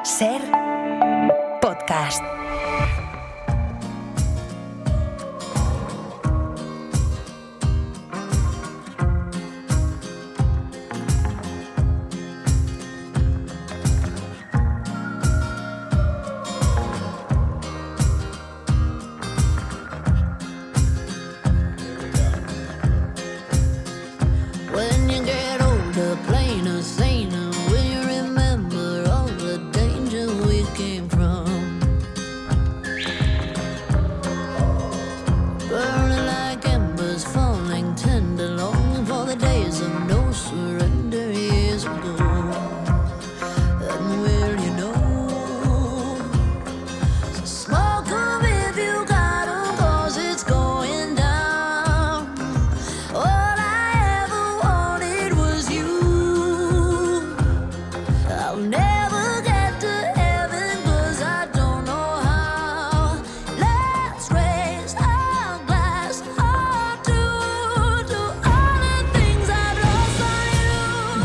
Ser podcast.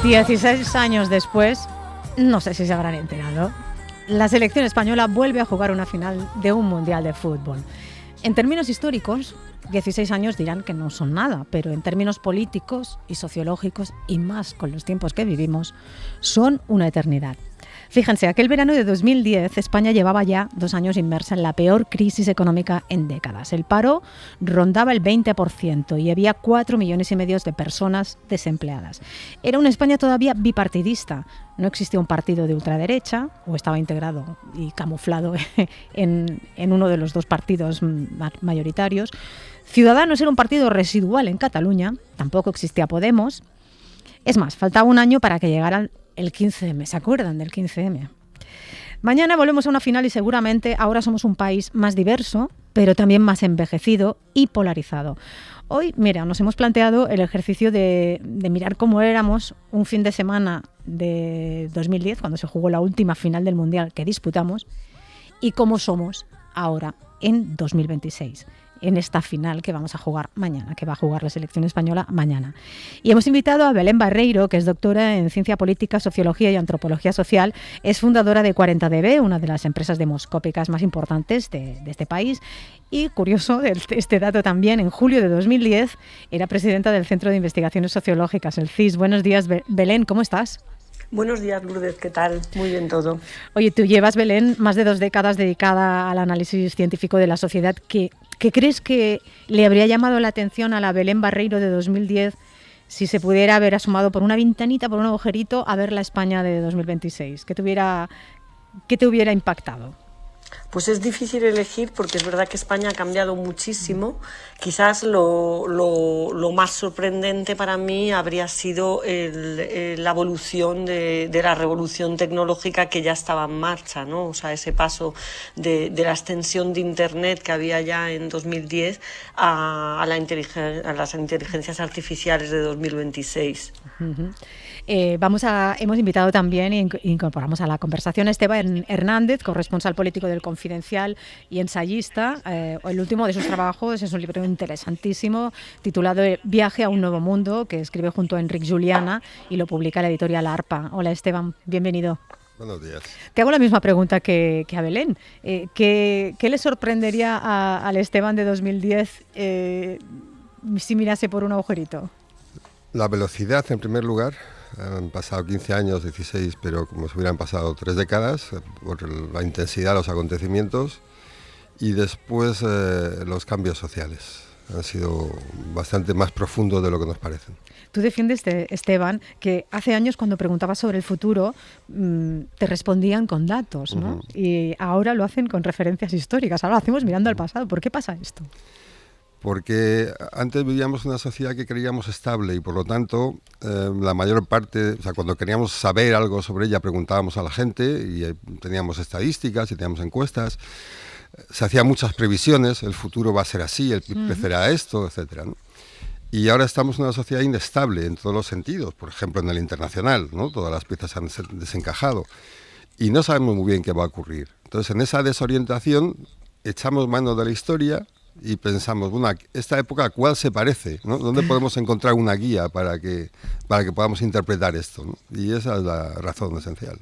...16 años después, no sé si se habrán enterado, la selección española vuelve a jugar una final de un mundial de fútbol. En términos históricos, 16 años dirán que no son nada, pero en términos políticos y sociológicos, y más con los tiempos que vivimos, son una eternidad. Fíjense, aquel verano de 2010 España llevaba ya 2 años inmersa en la peor crisis económica en décadas. El paro rondaba el 20% y había 4,5 millones de personas desempleadas. Era una España todavía bipartidista. No existía un partido de ultraderecha, o estaba integrado y camuflado en uno de los dos partidos mayoritarios. Ciudadanos era un partido residual en Cataluña, tampoco existía Podemos. Es más, faltaba un año para que llegaran el 15M, ¿se acuerdan del 15M? Mañana volvemos a una final y seguramente ahora somos un país más diverso, pero también más envejecido y polarizado. Hoy, mira, nos hemos planteado el ejercicio de mirar cómo éramos un fin de semana de 2010, cuando se jugó la última final del Mundial que disputamos, y cómo somos ahora en 2026. En esta final que vamos a jugar mañana, que va a jugar la selección española mañana. Y hemos invitado a Belén Barreiro, que es doctora en Ciencia Política, Sociología y Antropología Social. Es fundadora de 40DB, una de las empresas demoscópicas más importantes de este país. Y curioso, este dato también, en julio de 2010 era presidenta del Centro de Investigaciones Sociológicas, el CIS. Buenos días, Belén, ¿cómo estás? Buenos días, Lourdes, ¿qué tal? Muy bien todo. Oye, tú llevas, Belén, más de 2 décadas dedicada al análisis científico de la sociedad. ¿Qué crees que le habría llamado la atención a la Belén Barreiro de 2010 si se pudiera haber asomado por una ventanita, por un agujerito, a ver la España de 2026? ¿Qué te hubiera impactado? Pues es difícil elegir porque es verdad que España ha cambiado muchísimo. Quizás lo más sorprendente para mí habría sido la evolución de la revolución tecnológica que ya estaba en marcha, ¿no? O sea, ese paso de la extensión de Internet que había ya en 2010 a las inteligencias artificiales de 2026. Uh-huh. Hemos invitado también e incorporamos a la conversación a Esteban Hernández, corresponsal político del Confidencial y ensayista. El último de sus trabajos es un libro interesantísimo titulado Viaje a un nuevo mundo, que escribe junto a Enric Juliana y lo publica la editorial Arpa. Hola Esteban, bienvenido. Buenos días. Te hago la misma pregunta que a Belén. ¿Qué le sorprendería al Esteban de 2010 si mirase por un agujerito? La velocidad, en primer lugar. Han pasado 15 años, 16, pero como si hubieran pasado 3 décadas, por la intensidad de los acontecimientos, y después los cambios sociales. Han sido bastante más profundos de lo que nos parecen. Tú defiendes, Esteban, que hace años cuando preguntabas sobre el futuro te respondían con datos, ¿no? Uh-huh. Y ahora lo hacen con referencias históricas, ahora lo hacemos mirando al pasado. ¿Por qué pasa esto? Porque antes vivíamos en una sociedad que creíamos estable y por lo tanto la mayor parte, o sea, cuando queríamos saber algo sobre ella preguntábamos a la gente y teníamos estadísticas y teníamos encuestas, se hacían muchas previsiones, el futuro va a ser así, el PIB crecerá esto, etcétera, ¿no? Y ahora estamos en una sociedad inestable en todos los sentidos, por ejemplo en el internacional, ¿no? Todas las piezas se han desencajado y no sabemos muy bien qué va a ocurrir. Entonces en esa desorientación echamos mano de la historia y pensamos, bueno, esta época ¿a cuál se parece? ¿No? ¿Dónde podemos encontrar una guía para que podamos interpretar esto, ¿no? Y esa es la razón esencial.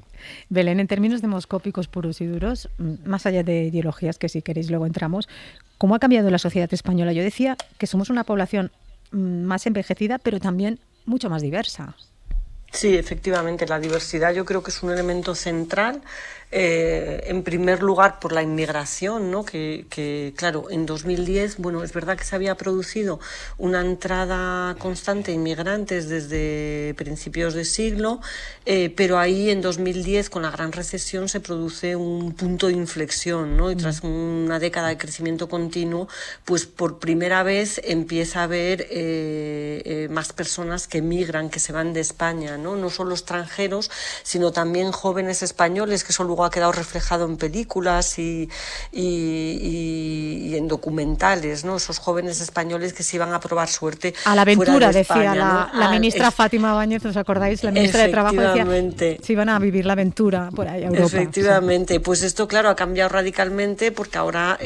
Belén, en términos demoscópicos puros y duros, más allá de ideologías, que si queréis luego entramos, ¿cómo ha cambiado la sociedad española? Yo decía que somos una población más envejecida, pero también mucho más diversa. Sí, efectivamente, la diversidad yo creo que es un elemento central, en primer lugar por la inmigración, ¿no? Que claro, en 2010, bueno, es verdad que se había producido una entrada constante de inmigrantes desde principios de siglo, pero ahí en 2010, con la gran recesión, se produce un punto de inflexión, ¿no? Y tras una década de crecimiento continuo, pues por primera vez empieza a haber más personas que emigran, que se van de España, no solo extranjeros, sino también jóvenes españoles, que eso luego ha quedado reflejado en películas y en documentales, ¿no? Esos jóvenes españoles que se iban a probar suerte a la aventura, fuera de decía España, ¿no? la ministra Fátima Báñez, ¿os acordáis? La ministra de Trabajo decía, se iban a vivir la aventura por ahí a Europa. Efectivamente, sí. Pues esto, claro, ha cambiado radicalmente porque ahora,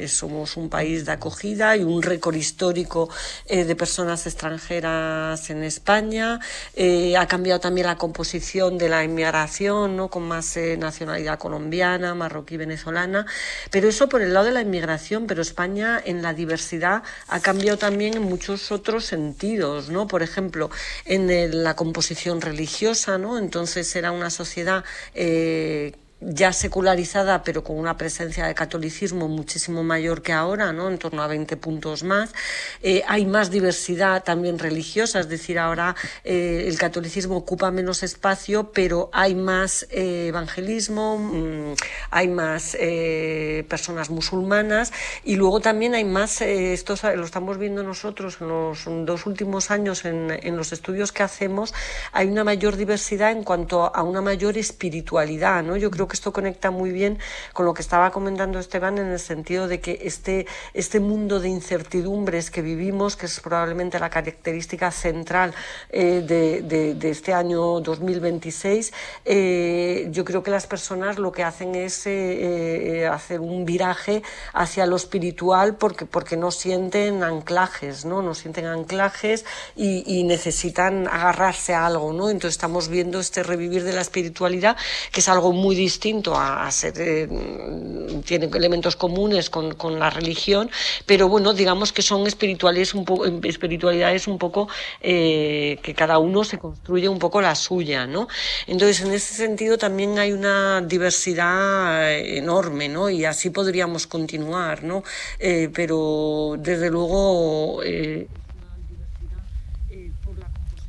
somos un país de acogida y un récord histórico de personas extranjeras en España. Ha cambiado también la composición de la inmigración, ¿no? Con más nacionalidad colombiana, marroquí, venezolana, pero eso por el lado de la inmigración, pero España en la diversidad ha cambiado también en muchos otros sentidos, ¿no? Por ejemplo, en la composición religiosa, ¿no? Entonces era una sociedad ya secularizada, pero con una presencia de catolicismo muchísimo mayor que ahora, ¿no? En torno a 20 puntos más. Hay más diversidad también religiosa, es decir, ahora el catolicismo ocupa menos espacio, pero hay más evangelismo, hay más personas musulmanas, y luego también hay más, esto lo estamos viendo nosotros en los 2 últimos años en los estudios que hacemos, hay una mayor diversidad en cuanto a una mayor espiritualidad, ¿no? Yo creo que esto conecta muy bien con lo que estaba comentando Esteban, en el sentido de que este mundo de incertidumbres que vivimos, que es probablemente la característica central de este año 2026, yo creo que las personas lo que hacen es hacer un viraje hacia lo espiritual porque no sienten anclajes, ¿no? No sienten anclajes y necesitan agarrarse a algo, ¿no? Entonces estamos viendo este revivir de la espiritualidad, que es algo muy distinto a ser, tiene elementos comunes con la religión, pero bueno, digamos que son espiritualidades un poco que cada uno se construye un poco la suya, ¿no? Entonces en ese sentido también hay una diversidad enorme, ¿no? Y así podríamos continuar, ¿no? Pero desde luego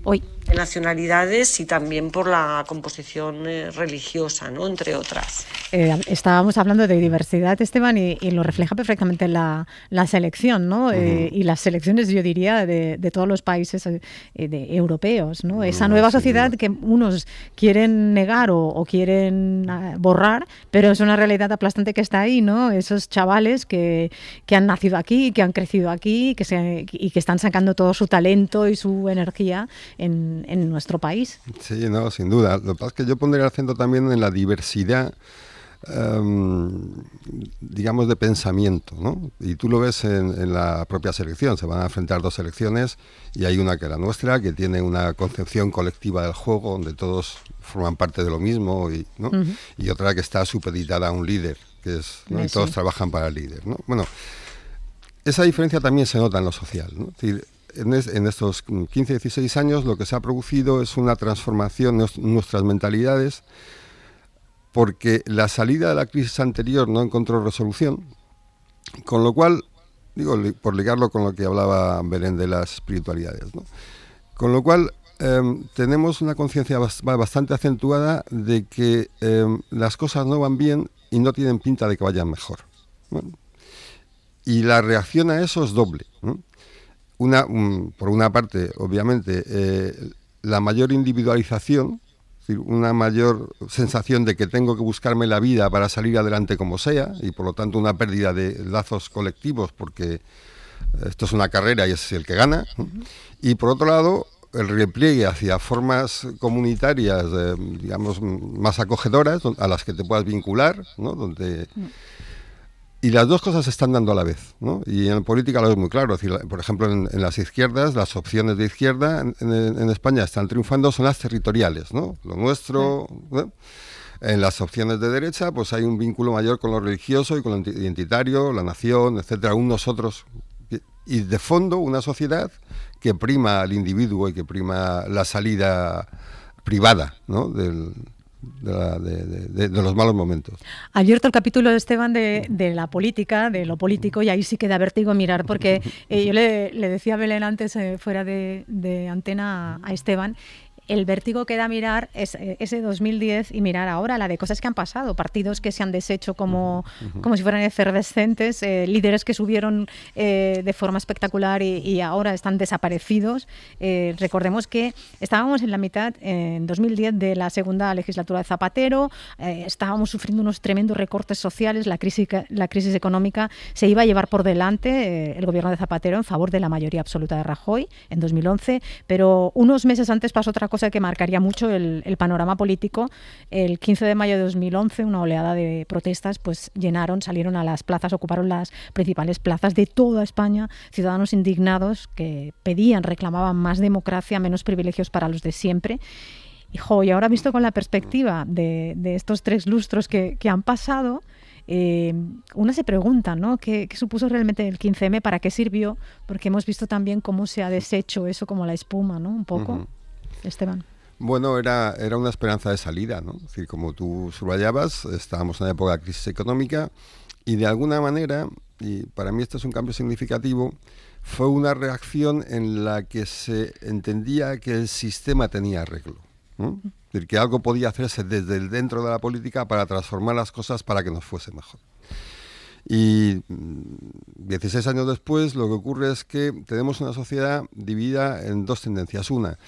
hoy de nacionalidades y también por la composición religiosa, ¿no? Entre otras. Estábamos hablando de diversidad, Esteban, y lo refleja perfectamente la selección, ¿no? Y las selecciones, yo diría, de todos los países europeos, ¿no? Esa nueva sociedad que unos quieren negar o quieren borrar, pero es una realidad aplastante que está ahí, ¿no? Esos chavales que han nacido aquí, que han crecido aquí y que están sacando todo su talento y su energía en nuestro país. Sí, no, sin duda. Lo que pasa es que yo pondría el acento también en la diversidad, digamos, de pensamiento, ¿no? Y tú lo ves en la propia selección. Se van a enfrentar 2 selecciones y hay una que es la nuestra, que tiene una concepción colectiva del juego, donde todos forman parte de lo mismo, ¿no? Y otra que está supeditada a un líder, que es, ¿no? Y todos trabajan para el líder, ¿no? Bueno, esa diferencia también se nota en lo social, ¿no? Es decir, en estos 15, 16 años lo que se ha producido es una transformación en nuestras mentalidades, porque la salida de la crisis anterior no encontró resolución, con lo cual, digo, por ligarlo con lo que hablaba Belén de las espiritualidades, ¿no? Con lo cual tenemos una conciencia bastante acentuada de que las cosas no van bien y no tienen pinta de que vayan mejor, ¿no? Y la reacción a eso es doble, ¿no? Por una parte, obviamente, la mayor individualización, es decir, una mayor sensación de que tengo que buscarme la vida para salir adelante como sea, y por lo tanto una pérdida de lazos colectivos, porque esto es una carrera y es el que gana, ¿no? Y por otro lado, el repliegue hacia formas comunitarias, digamos, más acogedoras, a las que te puedas vincular, ¿no? Y las dos cosas se están dando a la vez, ¿no? Y en política lo es muy claro. Es decir, por ejemplo, en las izquierdas, las opciones de izquierda en España están triunfando, son las territoriales, ¿no? Lo nuestro... ¿no? En las opciones de derecha, pues hay un vínculo mayor con lo religioso y con lo identitario, la nación, etcétera, un nosotros. Y de fondo, una sociedad que prima al individuo y que prima la salida privada, ¿no? De los malos momentos. Ha abierto el capítulo de Esteban de la política, de lo político, y ahí sí que da vértigo mirar, porque yo le decía a Belén antes, fuera de antena, a Esteban, el vértigo que da mirar es ese 2010 y mirar ahora la de cosas que han pasado, partidos que se han deshecho como si fueran efervescentes, líderes que subieron de forma espectacular y ahora están desaparecidos. Recordemos que estábamos en la mitad, en 2010, de la segunda legislatura de Zapatero, estábamos sufriendo unos tremendos recortes sociales, la crisis económica se iba a llevar por delante el gobierno de Zapatero en favor de la mayoría absoluta de Rajoy en 2011, pero unos meses antes pasó otra cosa que marcaría mucho el panorama político. El 15 de mayo de 2011, una oleada de protestas pues salieron a las plazas, ocuparon las principales plazas de toda España, ciudadanos indignados que reclamaban más democracia, menos privilegios para los de siempre. Y ahora visto con la perspectiva de estos 3 lustros que han pasado, una se pregunta, ¿no? ¿Qué supuso realmente el 15M? ¿Para qué sirvió? Porque hemos visto también cómo se ha deshecho eso como la espuma, ¿no? Un poco. Esteban. Bueno, era una esperanza de salida, ¿no? Es decir, como tú subrayabas, estábamos en una época de crisis económica y de alguna manera, y para mí esto es un cambio significativo, fue una reacción en la que se entendía que el sistema tenía arreglo, ¿no? Es decir, que algo podía hacerse desde el dentro de la política para transformar las cosas para que nos fuese mejor. Y 16 años después lo que ocurre es que tenemos una sociedad dividida en 2 tendencias. Una,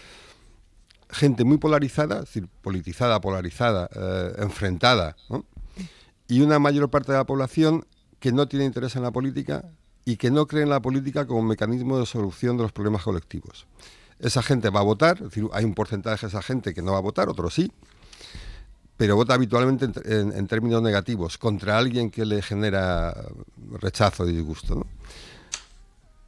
gente muy polarizada, es decir, politizada, polarizada, enfrentada, ¿no? Y una mayor parte de la población que no tiene interés en la política y que no cree en la política como mecanismo de solución de los problemas colectivos. Esa gente va a votar, es decir, hay un porcentaje de esa gente que no va a votar, otros sí, pero vota habitualmente en términos negativos, contra alguien que le genera rechazo y disgusto, ¿no?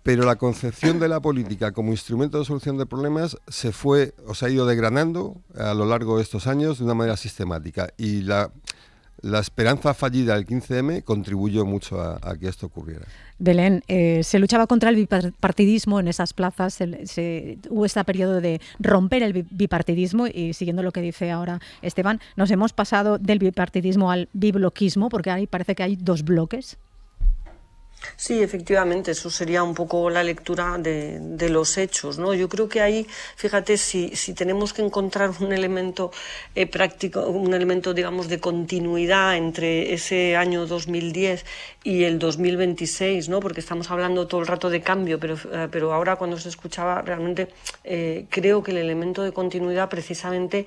Pero la concepción de la política como instrumento de solución de problemas se ha ido desgranando a lo largo de estos años de una manera sistemática. Y la esperanza fallida del 15M contribuyó mucho a que esto ocurriera. Belén, se luchaba contra el bipartidismo en esas plazas, hubo este periodo de romper el bipartidismo y siguiendo lo que dice ahora Esteban, nos hemos pasado del bipartidismo al bibloquismo porque ahí parece que hay 2 bloques. Sí, efectivamente, eso sería un poco la lectura de los hechos, ¿no? Yo creo que ahí, fíjate, si tenemos que encontrar un elemento práctico, un elemento, digamos, de continuidad entre ese año 2010 y el 2026, ¿no? Porque estamos hablando todo el rato de cambio, pero ahora cuando se escuchaba realmente creo que el elemento de continuidad precisamente,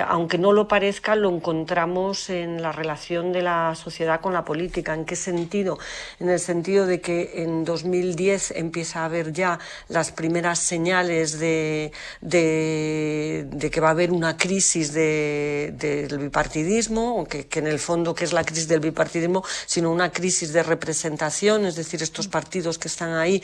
aunque no lo parezca, lo encontramos en la relación de la sociedad con la política. ¿En qué sentido? En el sentido de que en 2010 empieza a haber ya las primeras señales de que va a haber una crisis del bipartidismo, que en el fondo, ¿qué es la crisis del bipartidismo? Sino una crisis de representación, es decir, estos partidos que están ahí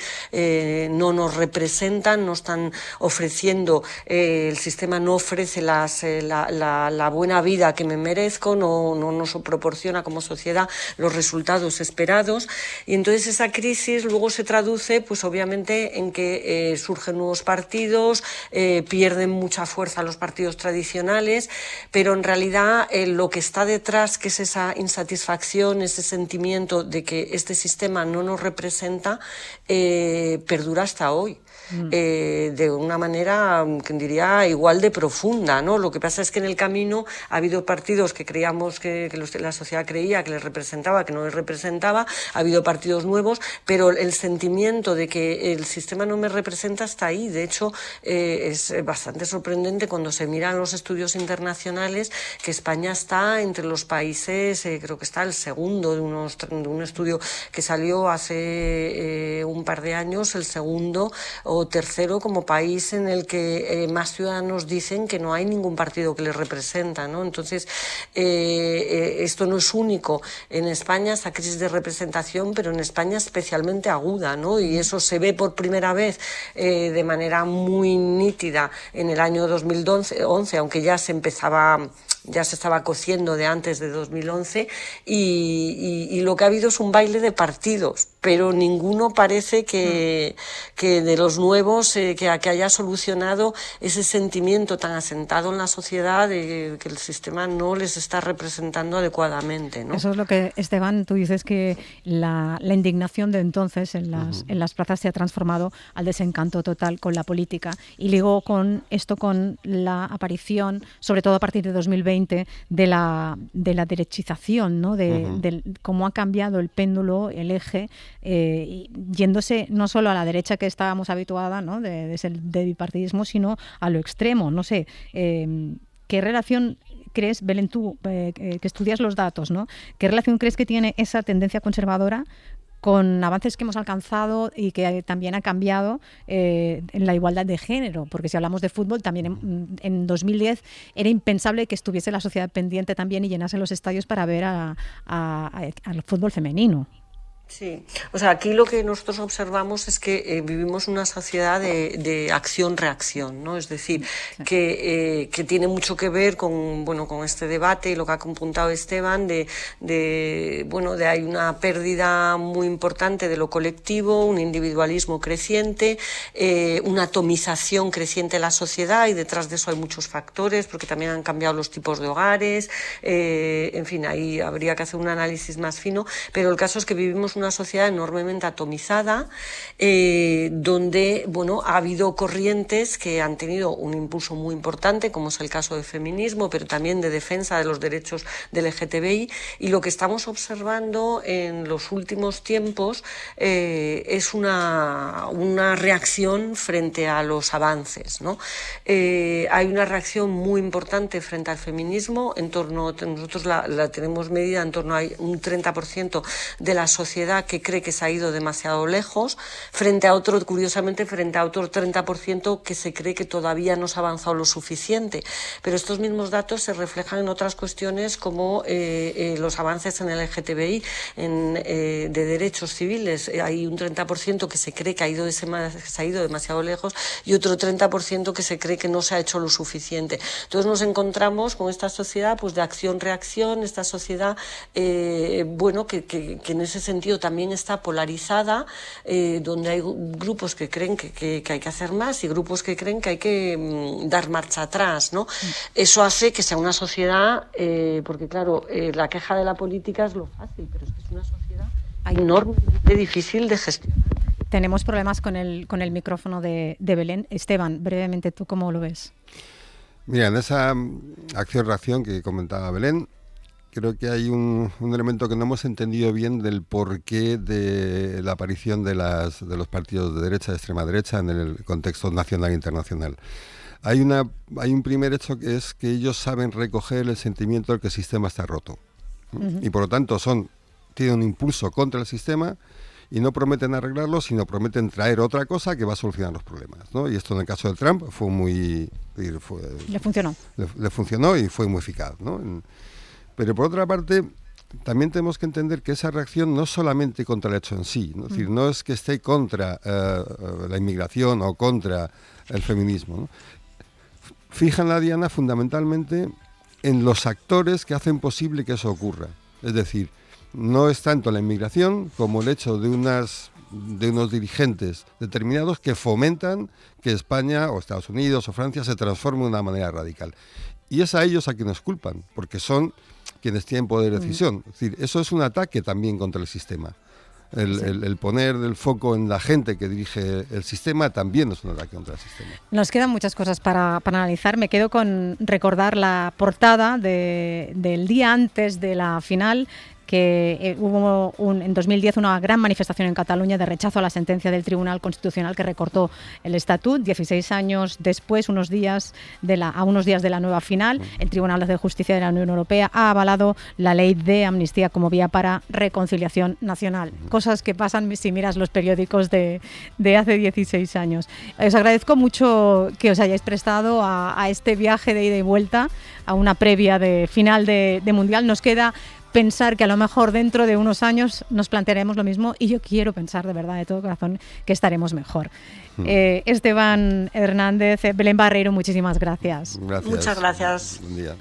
no nos representan, no están ofreciendo, el sistema no ofrece la buena vida que me merezco, no nos proporciona como sociedad los resultados esperados. Y entonces esa crisis luego se traduce, pues obviamente, en que surgen nuevos partidos, pierden mucha fuerza los partidos tradicionales, pero en realidad lo que está detrás, que es esa insatisfacción, ese sentimiento de que este sistema no nos representa, perdura hasta hoy. De una manera que diría igual de profunda, ¿no? Lo que pasa es que en el camino ha habido partidos que creíamos que la sociedad creía que les representaba, que no les representaba, ha habido partidos nuevos, pero el sentimiento de que el sistema no me representa está ahí. De hecho, es bastante sorprendente cuando se miran los estudios internacionales que España está entre los países, creo que está el segundo de un estudio que salió hace un par de años, el segundo o tercero como país en el que más ciudadanos dicen que no hay ningún partido que les representa, ¿no? Entonces, esto no es único en España, esta crisis de representación, pero en España especialmente aguda, ¿no? Y eso se ve por primera vez de manera muy nítida en el año 2011, aunque ya se estaba cociendo de antes de 2011, y lo que ha habido es un baile de partidos, pero ninguno parece que de los nuevos que haya solucionado ese sentimiento tan asentado en la sociedad de que el sistema no les está representando adecuadamente, ¿no? Eso es lo que, Esteban, tú dices que la indignación de entonces en las plazas se ha transformado al desencanto total con la política, y luego con la aparición, sobre todo a partir de 2020, de la derechización, ¿no? De cómo ha cambiado el péndulo, el eje, yéndose no solo a la derecha que estábamos habituada, ¿no? de bipartidismo, sino a lo extremo. No sé, ¿qué relación crees, Belén, tú, que estudias los datos, ¿no? ¿Qué relación crees que tiene esa tendencia conservadora con avances que hemos alcanzado y que también ha cambiado en la igualdad de género? Porque si hablamos de fútbol, también en 2010 era impensable que estuviese la sociedad pendiente también y llenase los estadios para ver al fútbol femenino. Sí, o sea, aquí lo que nosotros observamos es que vivimos una sociedad de acción-reacción, ¿no? Es decir, que tiene mucho que ver con este debate y lo que ha apuntado Esteban de hay una pérdida muy importante de lo colectivo, un individualismo creciente, una atomización creciente de la sociedad, y detrás de eso hay muchos factores, porque también han cambiado los tipos de hogares, en fin, ahí habría que hacer un análisis más fino, pero el caso es que vivimos una sociedad enormemente atomizada, donde ha habido corrientes que han tenido un impulso muy importante, como es el caso del feminismo, pero también de defensa de los derechos del LGTBI, y lo que estamos observando en los últimos tiempos es una reacción frente a los avances, ¿no? Hay una reacción muy importante frente al feminismo, nosotros la tenemos medida en torno a un 30% de la sociedad que cree que se ha ido demasiado lejos, curiosamente frente a otro 30% que se cree que todavía no se ha avanzado lo suficiente. Pero estos mismos datos se reflejan en otras cuestiones como los avances en el LGTBI, de derechos civiles. Hay un 30% que se cree que se ha ido demasiado lejos, y otro 30% que se cree que no se ha hecho lo suficiente. Entonces nos encontramos con esta sociedad de acción-reacción, esta sociedad que en ese sentido también está polarizada, donde hay grupos que creen que hay que hacer más y grupos que creen que hay que dar marcha atrás, ¿no? Eso hace que sea una sociedad, porque claro, la queja de la política es lo fácil, pero es que es una sociedad enormemente difícil de gestionar. Tenemos problemas con el micrófono de Belén. Esteban, brevemente, ¿tú cómo lo ves? Mira, en esa acción-reacción que comentaba Belén, creo que hay un elemento que no hemos entendido bien del porqué de la aparición de los partidos de derecha, de extrema derecha, en el contexto nacional e internacional. Hay un primer hecho, que es que ellos saben recoger el sentimiento de que el sistema está roto. Y por lo tanto tienen un impulso contra el sistema, y no prometen arreglarlo, sino prometen traer otra cosa que va a solucionar los problemas, ¿no? Y esto en el caso de Trump le funcionó. Le funcionó y fue muy eficaz, ¿no? Pero por otra parte, también tenemos que entender que esa reacción no es solamente contra el hecho en sí, ¿no? Es decir, no es que esté contra la inmigración o contra el feminismo, ¿no? Fijan la diana fundamentalmente en los actores que hacen posible que eso ocurra. Es decir, no es tanto la inmigración como el hecho de unos dirigentes determinados que fomentan que España o Estados Unidos o Francia se transforme de una manera radical. Y es a ellos a quienes culpan, porque son quienes tienen poder de decisión. Es decir, eso es un ataque también contra el sistema. El poner el foco en la gente que dirige el sistema también es un ataque contra el sistema. Nos quedan muchas cosas para analizar. Me quedo con recordar la portada del día antes de la final, que hubo en 2010 una gran manifestación en Cataluña de rechazo a la sentencia del Tribunal Constitucional que recortó el estatut. 16 años después, a unos días de la nueva final, el Tribunal de Justicia de la Unión Europea ha avalado la ley de amnistía como vía para reconciliación nacional. Cosas que pasan si miras los periódicos de hace 16 años. Os agradezco mucho que os hayáis prestado a este viaje de ida y vuelta, a una previa de final de Mundial. Nos queda pensar que a lo mejor dentro de unos años nos plantearemos lo mismo, y yo quiero pensar de verdad, de todo corazón, que estaremos mejor. Esteban Hernández, Belén Barreiro, muchísimas gracias. Muchas gracias. Buen día.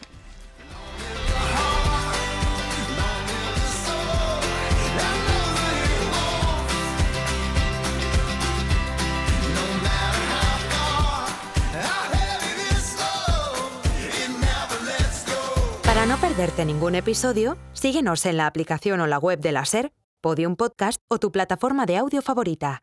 Para no perderte ningún episodio, síguenos en la aplicación o la web de la SER, Podium Podcast o tu plataforma de audio favorita.